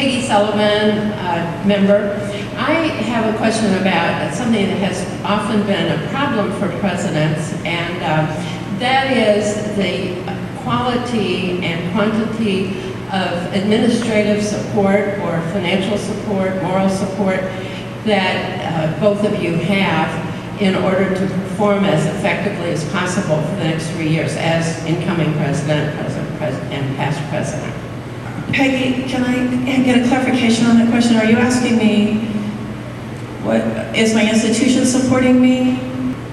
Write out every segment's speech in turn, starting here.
Peggy Sullivan, member. I have a question about something that has often been a problem for presidents, and that is the quality and quantity of administrative support or financial support, moral support that both of you have in order to perform as effectively as possible for the next 3 years as incoming president, and past president. Peggy, can I get a clarification on that question? Are you asking me, what is my institution supporting me?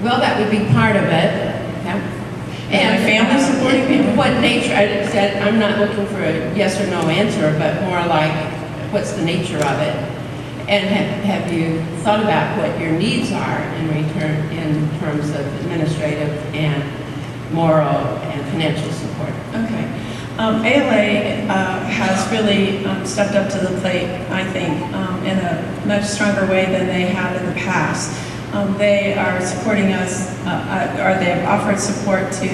Well, that would be part of it. And my family supporting me? What nature? I said I'm not looking for a yes or no answer, but more like what's the nature of it? And have you thought about what your needs are in terms of administrative and moral and financial support? Okay. ALA has really stepped up to the plate, I think, in a much stronger way than they have in the past. They are supporting us, or they have offered support to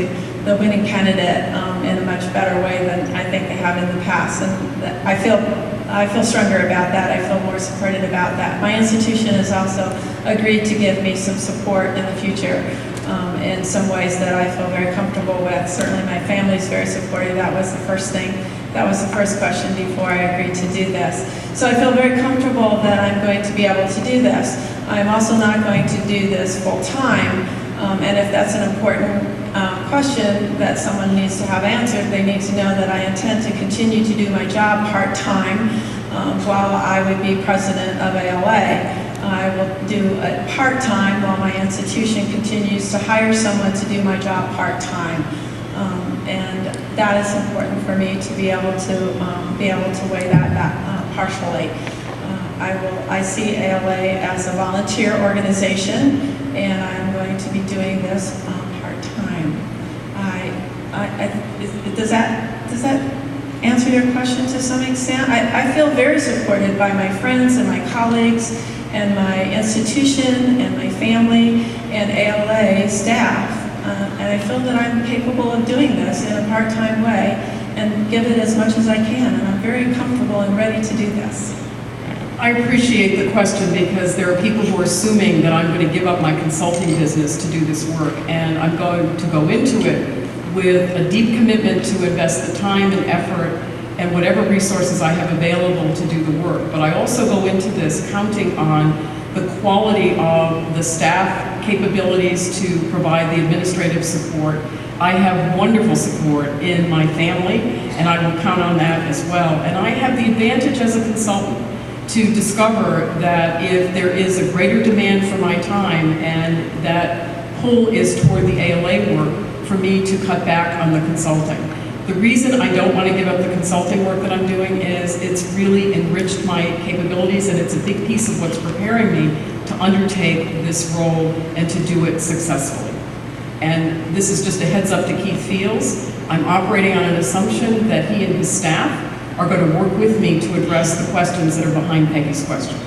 the winning candidate in a much better way than I think they have in the past. And I feel stronger about that. I feel more supported about that. My institution has also agreed to give me some support in the future in some ways that I feel very comfortable with. Certainly my family is very supportive. That was the first thing. That was the first question before I agreed to do this. So I feel very comfortable that I'm going to be able to do this. I'm also not going to do this full time, and if that's an important question that someone needs to have answered, they need to know that I intend to continue to do my job part-time while I would be president of ALA. I will do it part-time while my institution continues to hire someone to do my job part-time. And that is important for me to be able to weigh that partially. I see ALA as a volunteer organization, and I'm going to be doing this part-time. Does that answer your question to some extent? I feel very supported by my friends and my colleagues and my institution and my family and ALA staff. And I feel that I'm capable of doing this in a part-time way and give it as much as I can. And I'm very comfortable and ready to do this. I appreciate the question because there are people who are assuming that I'm going to give up my consulting business to do this work, and I'm going to go into it with a deep commitment to invest the time and effort and whatever resources I have available to do the work. But I also go into this counting on the quality of the staff capabilities to provide the administrative support. I have wonderful support in my family, and I will count on that as well. And I have the advantage as a consultant to discover that if there is a greater demand for my time and that pull is toward the ALA work, for me to cut back on the consulting. The reason I don't want to give up the consulting work that I'm doing is it's really enriched my capabilities, and it's a big piece of what's preparing me to undertake this role and to do it successfully. And this is just a heads up to Keith Fields. I'm operating on an assumption that he and his staff are going to work with me to address the questions that are behind Peggy's question.